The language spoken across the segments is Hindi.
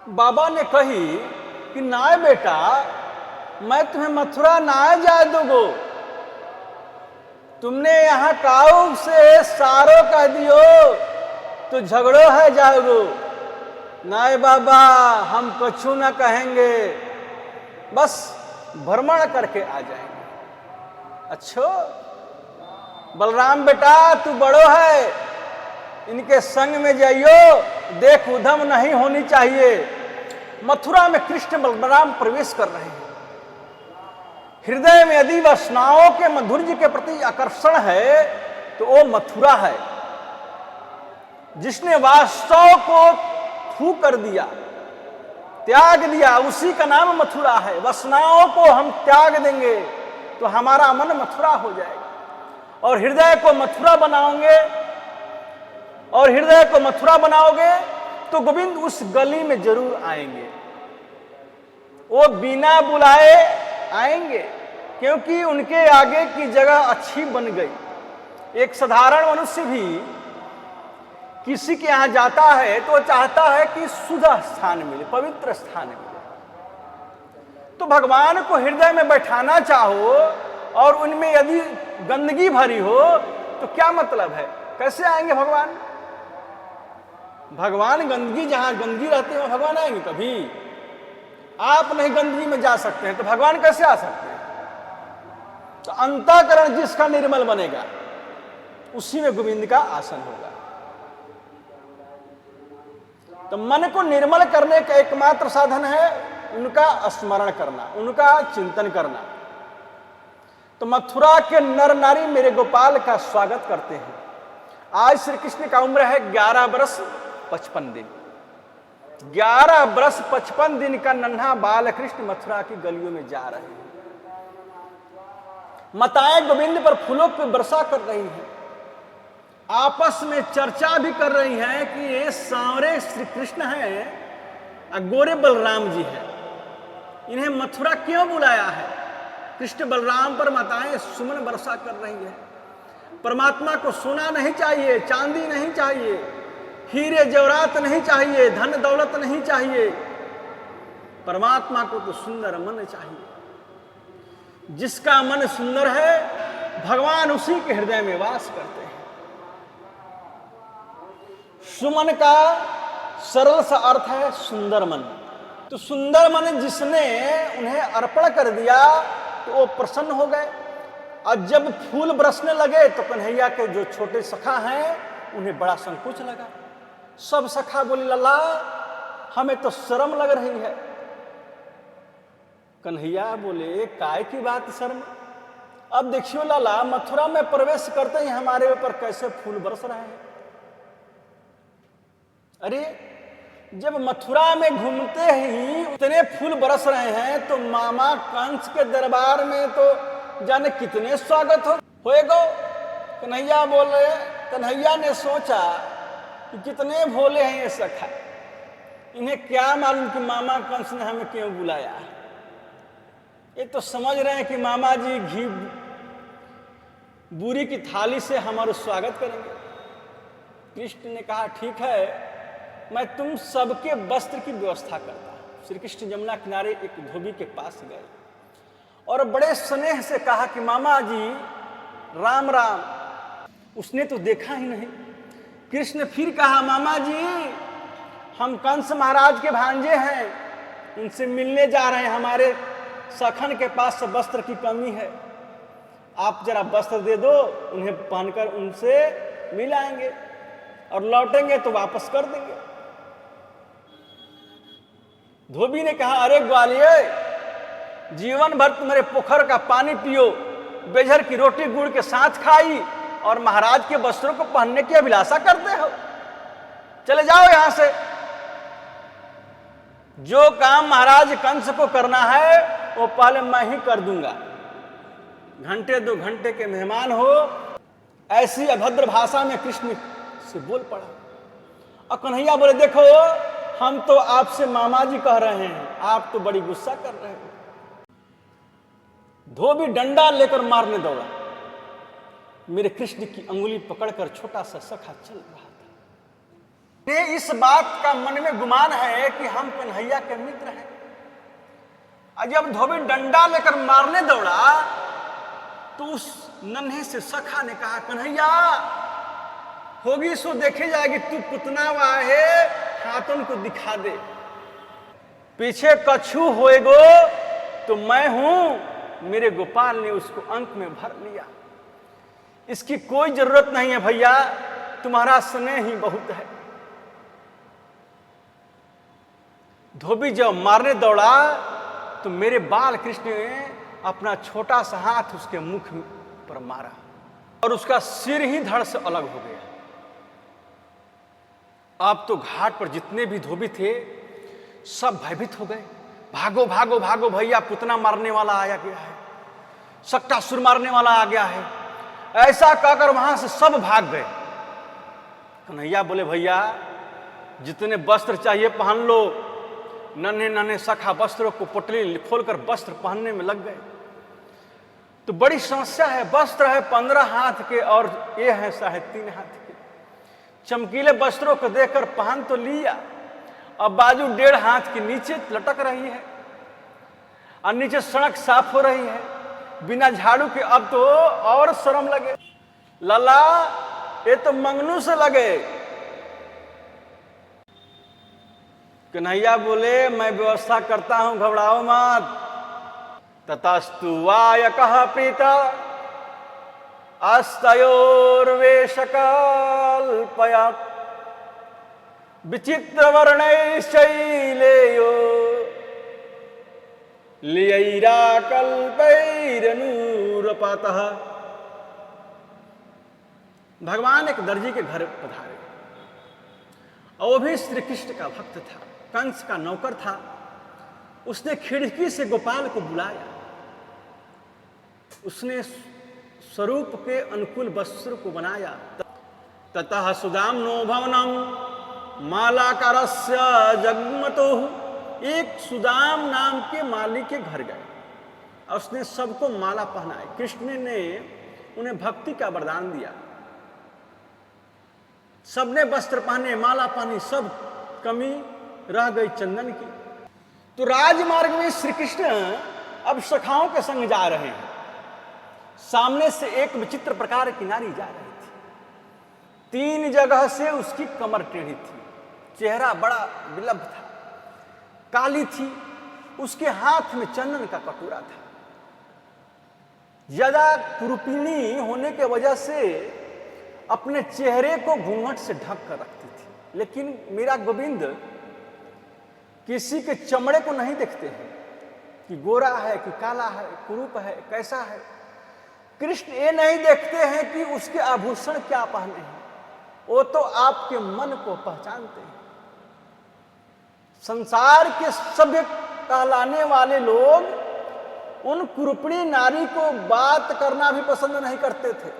बाबा ने कही कि नाय बेटा, मैं तुम्हें मथुरा ना जाए दोगो। तुमने यहाँ काऊ से सारो कह दियो तो झगड़ो है जाओगो। नाय बाबा, हम कछु ना कहेंगे, बस भ्रमण करके आ जाएंगे। अच्छो बलराम बेटा, तू बड़ो है, इनके संग में जाइयो, देख उधम नहीं होनी चाहिए। मथुरा में कृष्ण बलराम प्रवेश कर रहे हैं। हृदय में यदि वैष्णवों के माधुर्य के प्रति आकर्षण है तो वो मथुरा है। जिसने वास्तव को फू कर दिया, त्याग दिया, उसी का नाम मथुरा है। वैष्णवों को हम त्याग देंगे तो हमारा मन मथुरा हो जाएगा। और हृदय को मथुरा बनाओगे, और हृदय को मथुरा बनाओगे तो गोविंद उस गली में जरूर आएंगे। वो बिना बुलाए आएंगे, क्योंकि उनके आगे की जगह अच्छी बन गई। एक साधारण मनुष्य भी किसी के यहां जाता है तो चाहता है कि शुद्ध स्थान मिले, पवित्र स्थान मिले। तो भगवान को हृदय में बैठाना चाहो और उनमें यदि गंदगी भरी हो तो क्या मतलब है? कैसे आएंगे भगवान? भगवान गंदगी, जहां गंदगी रहती है भगवान आएंगे कभी? आप नहीं गंदगी में जा सकते हैं तो भगवान कैसे आ सकते हैं? तो अंतःकरण जिसका निर्मल बनेगा उसी में गोविंद का आसन होगा। तो मन को निर्मल करने का एकमात्र साधन है उनका स्मरण करना, उनका चिंतन करना। तो मथुरा के नर नारी मेरे गोपाल का स्वागत करते हैं। आज श्री कृष्ण का उम्र है 11 वर्ष 55 दिन। 11 वर्ष 55 दिन का नन्हा बाल कृष्ण मथुरा की गलियों में जा रहे हैं। माताएं गोविंद पर फूलों की वर्षा कर रही हैं, आपस में चर्चा भी कर रही हैं कि ये सांवरे श्री कृष्ण हैं और गोरे बलराम जी हैं, इन्हें मथुरा क्यों बुलाया है? कृष्ण बलराम पर माताएं सुमन वर्षा कर रही है। परमात्मा को सोना नहीं चाहिए, चांदी नहीं चाहिए, हीरे जवाहरात नहीं चाहिए, धन दौलत नहीं चाहिए। परमात्मा को तो सुंदर मन चाहिए। जिसका मन सुंदर है भगवान उसी के हृदय में वास करते हैं। सुमन का सरल सा अर्थ है सुंदर मन। तो सुंदर मन जिसने उन्हें अर्पण कर दिया तो वो प्रसन्न हो गए। और जब फूल बरसने लगे तो कन्हैया के जो छोटे सखा हैं उन्हें बड़ा संकोच लगा। सब सखा बोले, लल्ला हमें तो शर्म लग रही है। कन्हैया बोले, काय की बात शर्म? अब देखियो लाला, मथुरा में प्रवेश करते ही हमारे ऊपर कैसे फूल बरस रहे हैं। अरे जब मथुरा में घूमते ही इतने फूल बरस रहे हैं तो मामा कंस के दरबार में तो जाने कितने स्वागत होएगा। कन्हैया बोल रहे, कन्हैया ने सोचा कि कितने भोले हैं ये सखा, इन्हें क्या मालूम कि मामा कंस ने हमें क्यों बुलाया। ये तो समझ रहे हैं कि मामा जी घी बूरी की थाली से हमारा स्वागत करेंगे। कृष्ण ने कहा, ठीक है, मैं तुम सबके वस्त्र की व्यवस्था करता हूं। श्री कृष्ण यमुना किनारे एक धोबी के पास गए और बड़े स्नेह से कहा कि मामा जी राम राम। उसने तो देखा ही नहीं। कृष्ण फिर कहा, मामा जी हम कंस महाराज के भांजे हैं, उनसे मिलने जा रहे हैं, हमारे सखन के पास वस्त्र की कमी है, आप जरा वस्त्र दे दो, उन्हें पहनकर उनसे मिल आएंगे और लौटेंगे तो वापस कर देंगे। धोबी ने कहा, अरे ग्वालियर, जीवन भर तुम्हारे पोखर का पानी पियो, बेझर की रोटी गुड़ के साथ खाई और महाराज के वस्त्रों को पहनने की अभिलाषा करते हो। चले जाओ यहां से। जो काम महाराज कंस को करना है वो पहले मैं ही कर दूंगा। घंटे 2 घंटे के मेहमान हो। ऐसी अभद्र भाषा में कृष्ण से बोल पड़ा। और कन्हैया बोले, देखो हम तो आपसे मामा जी कह रहे हैं, आप तो बड़ी गुस्सा कर रहे हो। धोबी डंडा लेकर मारने दौड़ा। मेरे कृष्ण की अंगुली पकड़कर छोटा सा सखा चल रहा था। ने इस बात का मन में गुमान है कि हम कन्हैया के मित्र हैं। और जब धोबी डंडा लेकर मारने दौड़ा तो उस नन्हे से सखा ने कहा, कन्हैया होगी सो देखे जाएगी, तू पुतना वाहे हाथों को दिखा दे। पीछे कछु होएगो तो मैं हूं। मेरे गोपाल ने उसको अंक में भर लिया। इसकी कोई जरूरत नहीं है भैया, तुम्हारा स्नेह ही बहुत है। धोबी जब मारने दौड़ा तो मेरे बाल कृष्ण ने अपना छोटा सा हाथ उसके मुख पर मारा और उसका सिर ही धड़ से अलग हो गया। अब तो घाट पर जितने भी धोबी थे सब भयभीत हो गए। भागो भागो भागो भैया, पुतना मारने वाला आया गया है, सक्टासुर मारने वाला आ गया है। ऐसा कहकर वहां से सब भाग गए। कन्हैया बोले, भैया जितने वस्त्र चाहिए पहन लो। नन्हे नन्हे सखा वस्त्रों को पोटली खोलकर वस्त्र पहनने में लग गए। तो बड़ी समस्या है, वस्त्र है 15 हाथ के और ये है 3.5 हाथ के। चमकीले वस्त्रों को देखकर पहन तो लिया, अब बाजू 1.5 हाथ के नीचे लटक रही है और नीचे सड़क साफ हो रही है बिना झाड़ू के। अब तो और शर्म लगे। लला ये तो मंगनू से लगे। कन्हैया बोले, मैं व्यवस्था करता हूं, घबराओ मत। ततस्तु वाय कह प्रीता अस्तयोर्वेशकल्पया विचित्र वर्णैश्चैलेयो लियैराकल्पैरनूरपतः। भगवान एक दर्जी के घर पधारे और वो भी श्री कृष्ण का भक्त था, कंस का नौकर था। उसने खिड़की से गोपाल को बुलाया। उसने स्वरूप के अनुकूल वस्त्र को बनाया। ततः सुदाम्नो भवनम मालाकारस्य जगमतो। एक सुदाम नाम के माली के घर गए और उसने सबको माला पहनाई। कृष्ण ने उन्हें भक्ति का वरदान दिया। सबने वस्त्र पहने, माला पहनी, सब कमी रह गई चंदन की। तो राजमार्ग में श्री कृष्ण अब सखाओं के संग जा रहे हैं। सामने से एक विचित्र प्रकार की नारी जा रही थी। 3 जगह से उसकी कमर टेढ़ी थी, चेहरा बड़ा विलभ था, काली थी, उसके हाथ में चंदन का कटोरा था। ज्यादा कुरूपिणी होने के वजह से अपने चेहरे को घूंघट से ढक कर रखती थी। लेकिन मेरा गोविंद किसी के चमड़े को नहीं देखते हैं कि गोरा है कि काला है, कुरूप है, कैसा है। कृष्ण ये नहीं देखते हैं कि उसके आभूषण क्या पहने हैं, वो तो आपके मन को पहचानते हैं। संसार के सभ्य कहलाने वाले लोग उन कुरूपणी नारी को बात करना भी पसंद नहीं करते थे।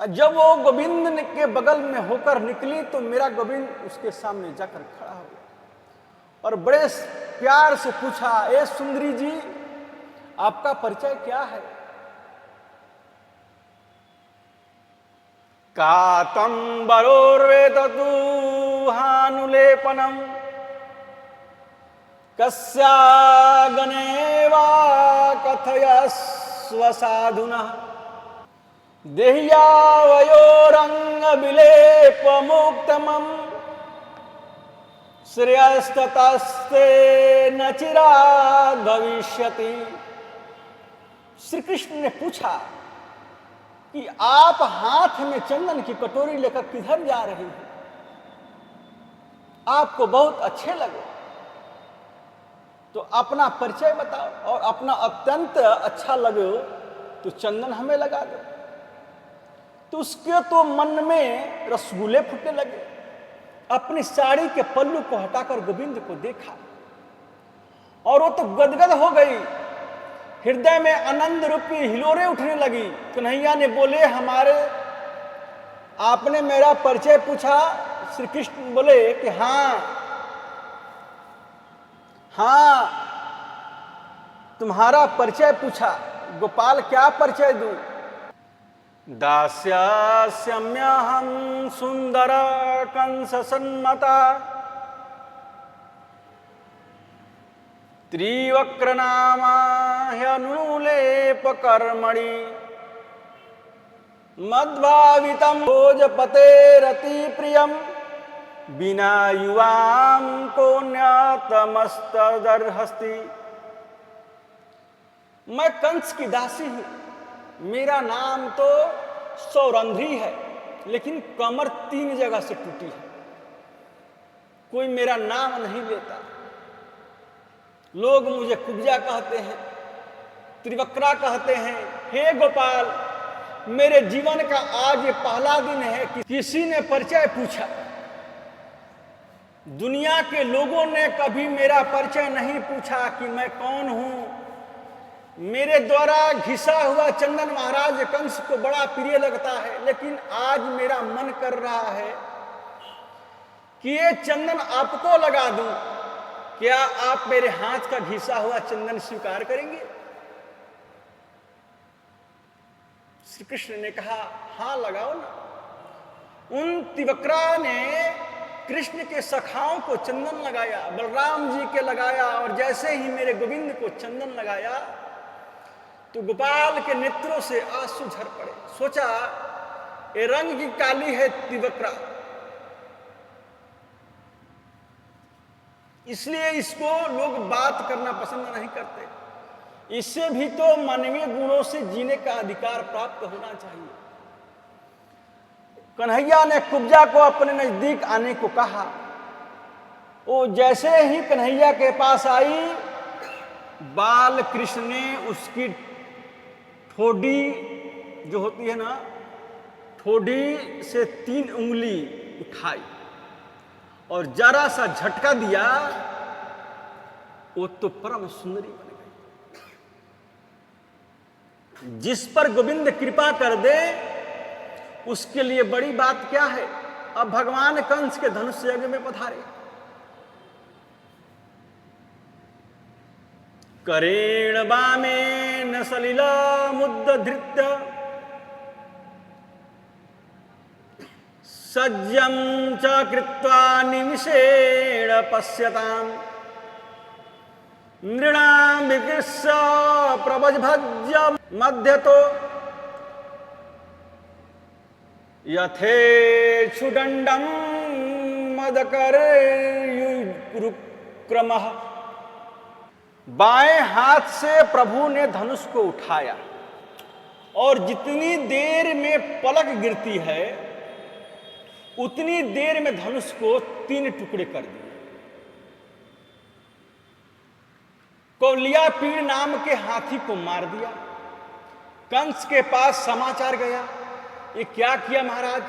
जब वो गोविंद के बगल में होकर निकली तो मेरा गोविंद उसके सामने जाकर खड़ा हो गया और बड़े प्यार से पूछा, ए सुंदरी जी, आपका परिचय क्या है? कातंबरोर्वेततु हानुलेपनम कस्यागने वा कथयस्व साधुनः देह्यावयोरंग विलेपमुक्तमं श्रेयस्ततस्ते न चिराद भविष्यति। श्री कृष्ण ने पूछा कि आप हाथ में चंदन की कटोरी लेकर किधर जा रही हैं? आपको बहुत अच्छे लगे तो अपना परिचय बताओ, और अपना अत्यंत अच्छा लगे तो चंदन हमें लगा दो। तो उसके तो मन में रसगुल्ले फूटने लगे। अपनी साड़ी के पल्लू को हटाकर गोविंद को देखा और वो तो गदगद हो गई। हृदय में आनंद रूपी हिलोरे उठने लगी। कन्हैया ने बोले, आपने मेरा परिचय पूछा? श्री कृष्ण बोले कि हाँ, तुम्हारा परिचय पूछा। गोपाल क्या परिचय दूं? दास्यास्म्यहं सुंदर कंस सन्मता त्रिवक्रनामा ह्यनुलेपकर्मणि मद्भावितं भोजपतेरति प्रियं बिना युवां कोन्यातमस्तदर्हस्ति। मैं कंस की दासी हूं, मेरा नाम तो सौरंध्री है, लेकिन कमर 3 जगह से टूटी है, कोई मेरा नाम नहीं लेता। लोग मुझे कुब्जा कहते हैं, त्रिवक्रा कहते हैं। हे गोपाल, मेरे जीवन का आज ये पहला दिन है कि किसी ने परिचय पूछा। दुनिया के लोगों ने कभी मेरा परिचय नहीं पूछा कि मैं कौन हूं। मेरे द्वारा घिसा हुआ चंदन महाराज कंस को बड़ा प्रिय लगता है, लेकिन आज मेरा मन कर रहा है कि ये चंदन आपको लगा दूं। क्या आप मेरे हाथ का घिसा हुआ चंदन स्वीकार करेंगे? श्री कृष्ण ने कहा, हां लगाओ ना। उन त्रिवक्रा ने कृष्ण के सखाओं को चंदन लगाया, बलराम जी के लगाया, और जैसे ही मेरे गोविंद को चंदन लगाया तो गोपाल के नेत्रों से आंसू झर पड़े। सोचा, ये रंग की काली है त्रिवक्रा, इसलिए इसको लोग बात करना पसंद नहीं करते। इससे भी तो मानवीय गुणों से जीने का अधिकार प्राप्त होना चाहिए। कन्हैया ने कुब्जा को अपने नजदीक आने को कहा। वो जैसे ही कन्हैया के पास आई, बाल कृष्ण ने उसकी ठोडी जो होती है ना, ठोडी से 3 उंगली उठाई और जरा सा झटका दिया, वो तो परम सुंदरी बन गई। जिस पर गोविंद कृपा कर दे उसके लिए बड़ी बात क्या है। अब भगवान कंस के धनुष यज्ञ में पधारे। करेण वामेन सलिलमुद्धृत्य सज्जं च कृत्वा निमिषेण पश्यताम् नृणां विकृष्य प्रभज्य मध्यतो यथेक्षुदण्डं मदकरयुरुक्रमः। बाएं हाथ से प्रभु ने धनुष को उठाया और जितनी देर में पलक गिरती है उतनी देर में धनुष को 3 टुकड़े कर दिए। कौलियापीड़ नाम के हाथी को मार दिया। कंस के पास समाचार गया, ये क्या किया महाराज?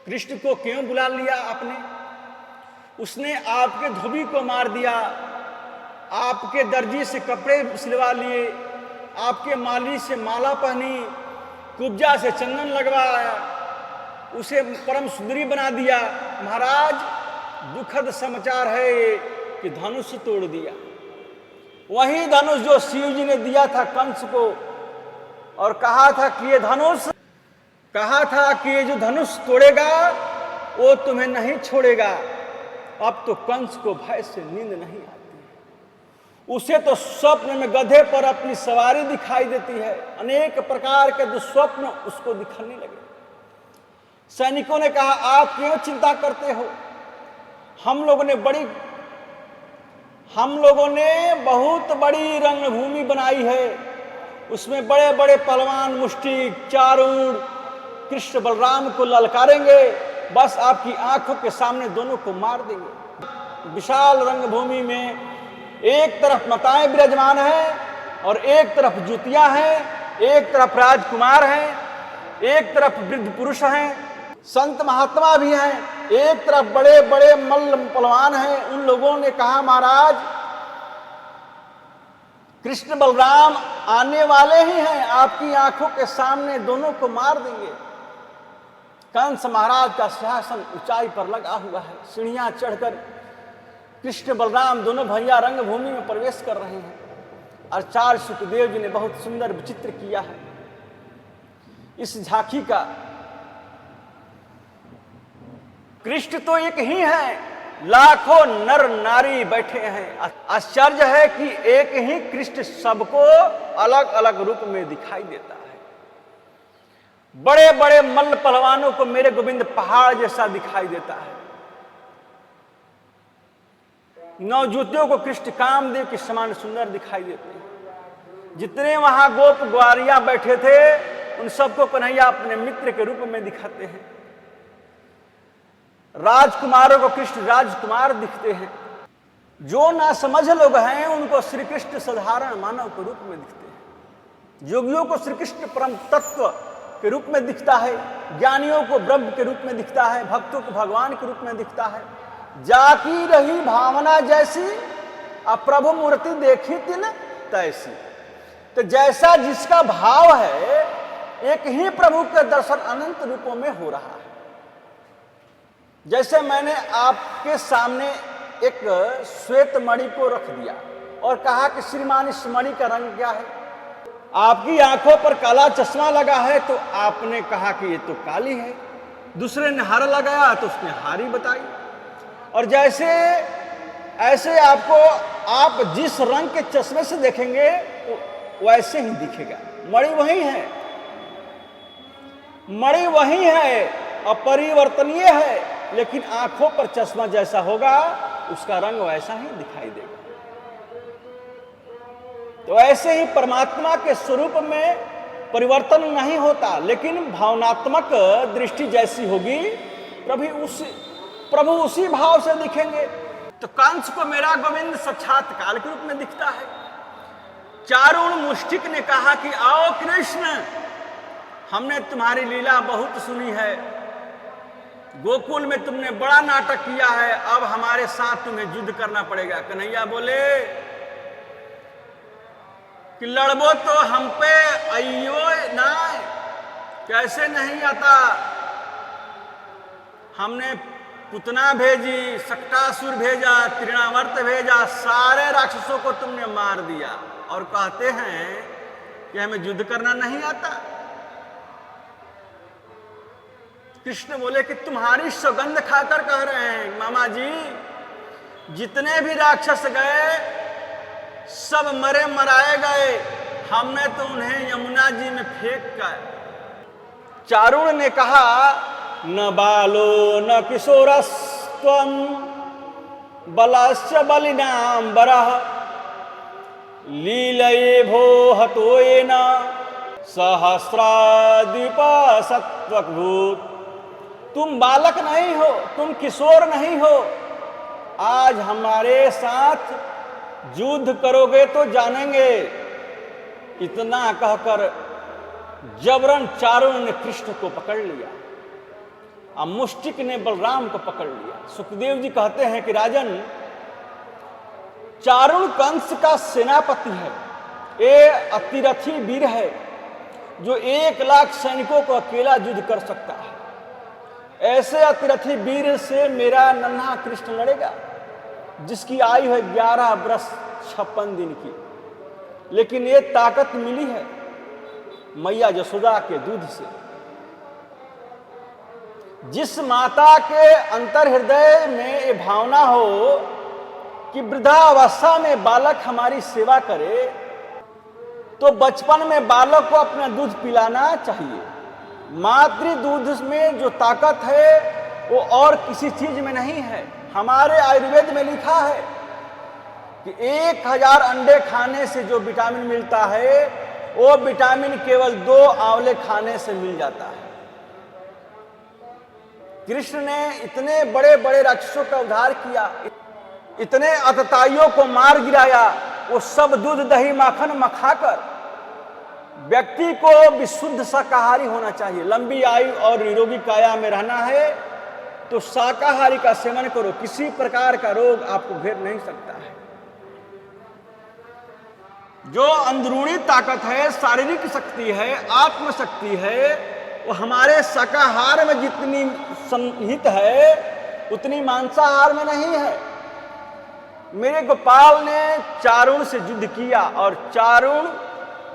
कृष्ण को क्यों बुला लिया आपने? उसने आपके धोबी को मार दिया, आपके दर्जी से कपड़े सिलवा लिए, आपके माली से माला पहनी, कुब्जा से चंदन लगवाया, उसे परम सुंदरी बना दिया। महाराज, दुखद समाचार है कि धनुष तोड़ दिया। वही धनुष जो शिव जी ने दिया था कंस को, और कहा था कि ये जो धनुष तोड़ेगा वो तुम्हें नहीं छोड़ेगा। अब तो कंस को भय से नींद नहीं आती। उसे तो स्वप्न में गधे पर अपनी सवारी दिखाई देती है। अनेक प्रकार के दुस्वप्न उसको दिखने लगे। सैनिकों ने कहा, आप क्यों चिंता करते हो? हम लोगों ने बहुत बड़ी रंगभूमि बनाई है, उसमें बड़े बड़े पहलवान मुष्टिक चारूढ़ कृष्ण बलराम को ललकारेंगे, बस आपकी आंखों के सामने दोनों को मार देंगे। विशाल रंगभूमि में एक तरफ माताएं विराजमान हैं और एक तरफ जुतियां हैं, एक तरफ राजकुमार हैं, एक तरफ वृद्ध पुरुष हैं, संत महात्मा भी हैं, एक तरफ बड़े बड़े मल्ल पहलवान हैं। उन लोगों ने कहा, महाराज कृष्ण बलराम आने वाले ही हैं, आपकी आंखों के सामने दोनों को मार देंगे। कंस महाराज का सिंहासन ऊंचाई पर लगा हुआ है। सीढ़ियां चढ़कर कृष्ण बलराम दोनों भैया रंगभूमि में प्रवेश कर रहे हैं। आचार्य सुखदेव जी ने बहुत सुंदर विचित्र किया है। इस झांकी का। कृष्ण तो एक ही है, लाखों नर नारी बैठे हैं। आश्चर्य है कि एक ही कृष्ण सबको अलग अलग रूप में दिखाई देता है। बड़े बड़े मल्ल पहलवानों को मेरे गोविंद पहाड़ जैसा दिखाई देता है। नवजुतियों को कृष्ण कामदेव के समान सुंदर दिखाई देते हैं। जितने वहां गोप ग्वारियां बैठे थे उन सबको कन्हैया अपने मित्र के रूप में दिखाते हैं। राजकुमारों को कृष्ण राजकुमार दिखते हैं। जो ना समझ लोग हैं उनको श्री कृष्ण साधारण मानव के रूप में दिखते हैं। योगियों को श्री कृष्ण परम तत्व के रूप में दिखता है, ज्ञानियों को ब्रह्म के रूप में दिखता है, भक्तों को भगवान के रूप में दिखता है। जाकी रही भावना जैसी अब प्रभु मूर्ति देखी तिन तैसी। तो जैसा जिसका भाव है एक ही प्रभु के दर्शन अनंत रूपों में हो रहा है। जैसे मैंने आपके सामने एक श्वेत मणि को रख दिया और कहा कि श्रीमान इस मणि का रंग क्या है। आपकी आंखों पर काला चश्मा लगा है तो आपने कहा कि ये तो काली है। दूसरे ने हरा लगाया तो उसने हारी बताई। और जैसे ऐसे आपको आप जिस रंग के चश्मे से देखेंगे वैसे ही दिखेगा। मणि वही है, मणि वही है, अपरिवर्तनीय है, लेकिन आंखों पर चश्मा जैसा होगा उसका रंग वैसा ही दिखाई देगा। तो ऐसे ही परमात्मा के स्वरूप में परिवर्तन नहीं होता, लेकिन भावनात्मक दृष्टि जैसी होगी प्रभु उसी भाव से दिखेंगे। तो कंस को मेरा गोविंद साक्षात काल के रूप में दिखता है। चारुण मुष्टिक ने कहा कि आओ कृष्ण, हमने तुम्हारी लीला बहुत सुनी है। गोकुल में तुमने बड़ा नाटक किया है, अब हमारे साथ तुम्हें युद्ध करना पड़ेगा। कन्हैया बोले कि लड़बो तो हम पे अयो ना, कैसे नहीं आता। हमने पुतना भेजी, सक्टासुर भेजा, तृणावर्त भेजा, सारे राक्षसों को तुमने मार दिया और कहते हैं कि हमें युद्ध करना नहीं आता। कृष्ण बोले कि तुम्हारी सौगंध खाकर कह रहे हैं मामा जी, जितने भी राक्षस गए सब मरे मराए गए, हमने तो उन्हें यमुना जी में फेंक कर। चारुण ने कहा न बालो न किशोरस्त्वं बलस्य बलिनाम बरह लीलये भो हतोयेन सहस्राद्वीप सत्वभूत। तुम बालक नहीं हो, तुम किशोर नहीं हो, आज हमारे साथ युद्ध करोगे तो जानेंगे। इतना कहकर जबरन चारुण ने कृष्ण को पकड़ लिया और मुष्टिक ने बलराम को पकड़ लिया। सुखदेव जी कहते हैं कि राजन, चारुण कंस का सेनापति है, ये अतिरथी वीर है जो 1,00,000 सैनिकों को अकेला युद्ध कर सकता है। ऐसे अतिरथी वीर से मेरा नन्हा कृष्ण लड़ेगा जिसकी आयु है 11 वर्ष 56 दिन की। लेकिन ये ताकत मिली है मैया यशोदा के दूध से। जिस माता के अंतर हृदय में ये भावना हो कि वृद्धावस्था में बालक हमारी सेवा करे, तो बचपन में बालक को अपना दूध पिलाना चाहिए। मातृ दूध में जो ताकत है वो और किसी चीज में नहीं है। हमारे आयुर्वेद में लिखा है कि 1000 अंडे खाने से जो विटामिन मिलता है वो विटामिन केवल 2 आंवले खाने से मिल जाता है। कृष्ण ने इतने बड़े बड़े राक्षसों का उद्धार किया, इतने अतताइयों को मार गिराया, वो सब दूध दही माखन मखाकर। व्यक्ति को विशुद्ध शाकाहारी होना चाहिए। लंबी आयु और निरोगी काया में रहना है तो शाकाहारी का सेवन करो, किसी प्रकार का रोग आपको घेर नहीं सकता है। जो अंदरूनी ताकत है, शारीरिक शक्ति है, आत्मशक्ति है, वो हमारे शाकाहार में जितनी सन्निहित है उतनी मांसाहार में नहीं है। मेरे गोपाल ने चारुण से युद्ध किया और चारुण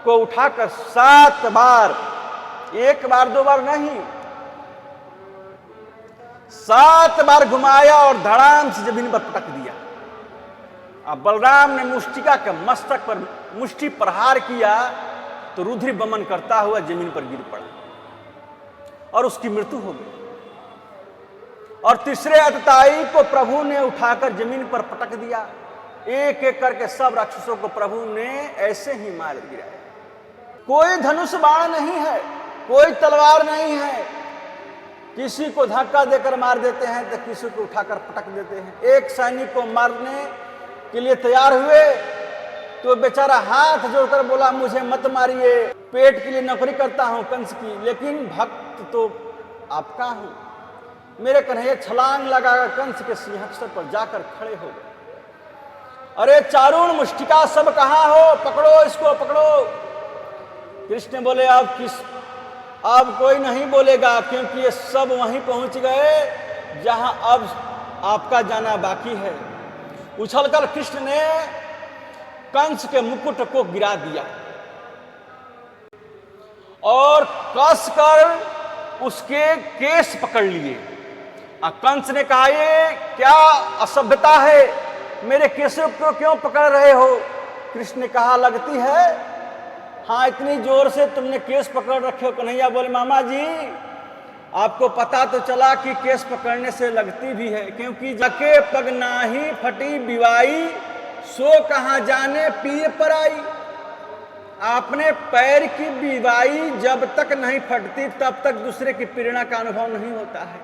को उठाकर 7 बार एक बार दो बार नहीं, 7 बार घुमाया और धड़ाम से जमीन पर पटक दिया। अब बलराम ने मुष्टिका के मस्तक पर मुष्टि प्रहार किया तो रुधिर बमन करता हुआ जमीन पर गिर पड़ा और उसकी मृत्यु हो गई। और तीसरे अतताई को प्रभु ने उठाकर जमीन पर पटक दिया। एक एक करके सब राक्षसों को प्रभु ने ऐसे ही मार गिराया। कोई धनुष बाण नहीं है, कोई तलवार नहीं है। किसी को धक्का देकर मार देते हैं तो किसी को उठाकर पटक देते हैं। एक सैनिक को मारने के लिए तैयार हुए तो बेचारा हाथ जोड़कर बोला, मुझे मत मारिए, पेट के लिए नौकरी करता हूं कंस की, लेकिन भक्त तो आपका हूं। मेरे कन्हैया छलांग लगाकर कंस के सिंहासन पर जाकर खड़े हो गए। अरे चारुण मुष्टिका सब कहां हो, पकड़ो इसको, पकड़ो। कृष्ण बोले, अब कोई नहीं बोलेगा, क्योंकि ये सब वहीं पहुंच गए जहां अब आपका जाना बाकी है। उछलकर कृष्ण ने कंस के मुकुट को गिरा दिया और कसकर उसके केस पकड़ लिए। कंस ने कहा, ये क्या असभ्यता है, मेरे केसों को क्यों पकड़ रहे हो? कृष्ण ने कहा, लगती है, हाँ इतनी जोर से तुमने केस पकड़ रखे हो। कन्हैया बोले, मामा जी आपको पता तो चला कि केस पकड़ने से लगती भी है, क्योंकि जके पग नाही फटी बिवाई, सो कहाँ जाने पिए पर आई। आपने पैर की बिवाई जब तक नहीं फटती तब तक दूसरे की प्रेरणा का अनुभव नहीं होता है।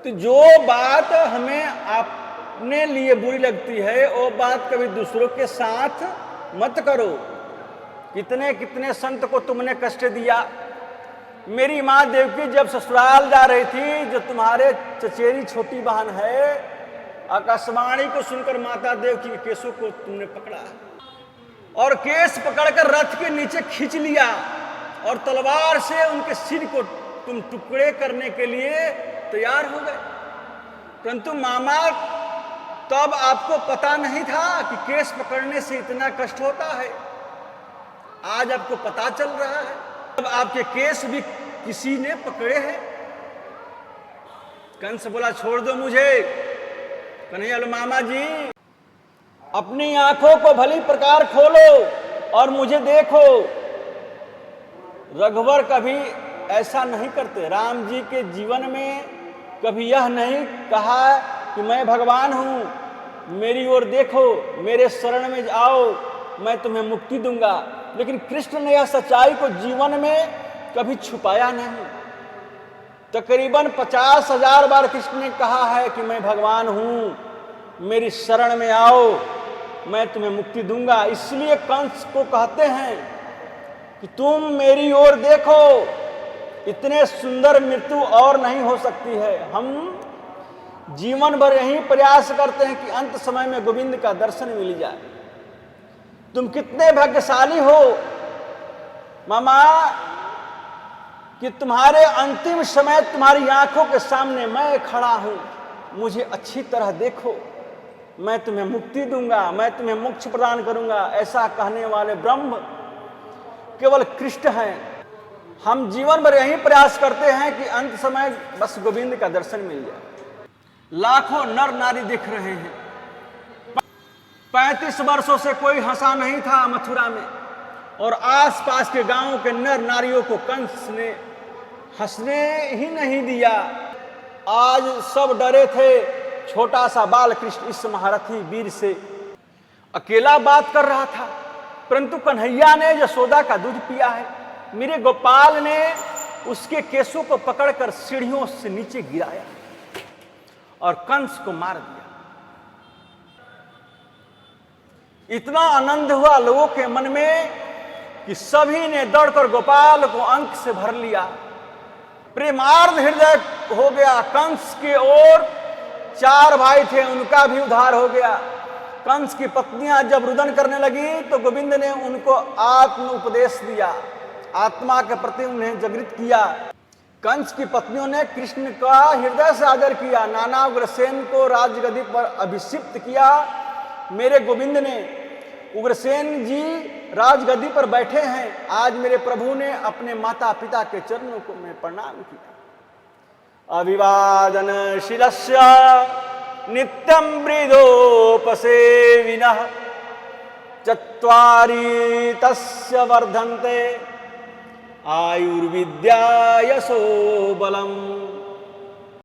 तो जो बात हमें अपने लिए बुरी लगती है वो बात कभी दूसरों के साथ मत करो। कितने कितने संत को तुमने कष्ट दिया। मेरी माँ देवकी जब ससुराल जा रही थी, जो तुम्हारे चचेरी छोटी बहन है, आकाशवाणी को सुनकर माता देवकी के केसों को तुमने पकड़ा और केस पकड़कर रथ के नीचे खींच लिया और तलवार से उनके सिर को तुम टुकड़े करने के लिए तैयार हो गए। परंतु मामा तब आपको पता नहीं था कि केस पकड़ने से इतना कष्ट होता है। आज आपको पता चल रहा है। अब आपके केस भी किसी ने पकड़े हैं। कंस बोला, छोड़ दो मुझे। कन्हैया बोले, मामा जी अपनी आंखों को भली प्रकार खोलो और मुझे देखो। रघुवर कभी ऐसा नहीं करते। राम जी के जीवन में कभी यह नहीं कहा कि मैं भगवान हूं, मेरी ओर देखो, मेरे शरण में आओ, मैं तुम्हें मुक्ति दूंगा। लेकिन कृष्ण ने यह सच्चाई को जीवन में कभी छुपाया नहीं। तकरीबन 50,000 बार कृष्ण ने कहा है कि मैं भगवान हूं, मेरी शरण में आओ, मैं तुम्हें मुक्ति दूंगा। इसलिए कंस को कहते हैं कि तुम मेरी ओर देखो, इतने सुंदर मृत्यु और नहीं हो सकती है। हम जीवन भर यही प्रयास करते हैं कि अंत समय में गोविंद का दर्शन मिल जाए। तुम कितने भाग्यशाली हो मामा कि तुम्हारे अंतिम समय तुम्हारी आंखों के सामने मैं खड़ा हूं। मुझे अच्छी तरह देखो, मैं तुम्हें मुक्ति दूंगा, मैं तुम्हें मोक्ष प्रदान करूंगा। ऐसा कहने वाले ब्रह्म केवल कृष्ण हैं। हम जीवन भर यही प्रयास करते हैं कि अंत समय बस गोविंद का दर्शन मिल जाए। लाखों नर नारी दिख रहे हैं। 35 वर्षों से कोई हंसा नहीं था मथुरा में, और आसपास के गांवों के नर नारियों को कंस ने हंसने ही नहीं दिया। आज सब डरे थे। छोटा सा बाल कृष्ण इस महारथी वीर से अकेला बात कर रहा था, परंतु कन्हैया ने यशोदा का दूध पिया है। मेरे गोपाल ने उसके केसों को पकड़कर सीढ़ियों से नीचे गिराया और कंस को मार दिया। इतना आनंद हुआ लोगों के मन में कि सभी ने दौड़कर गोपाल को अंक से भर लिया। प्रेमार्ध हृदय हो गया। कंस के ओर 4 भाई थे, उनका भी उद्धार हो गया। कंस की पत्नियां जब रुदन करने लगी तो गोविंद ने उनको आत्म उपदेश दिया, आत्मा के प्रति उन्हें जागृत किया। कंस की पत्नियों ने कृष्ण का हृदय से आदर किया। नाना उग्रसेन को राजगद्दी पर अभिषिक्त किया। मेरे गोविंद ने उग्रसेन जी राजगद्दी पर बैठे हैं। आज मेरे प्रभु ने अपने माता पिता के चरणों को मैं प्रणाम किया। अभिवादन शिलस्य नित्यं मृदोपसेविनः चत्वारि तस्य वर्धन्ते आयुर्विद्या यशो बलम्।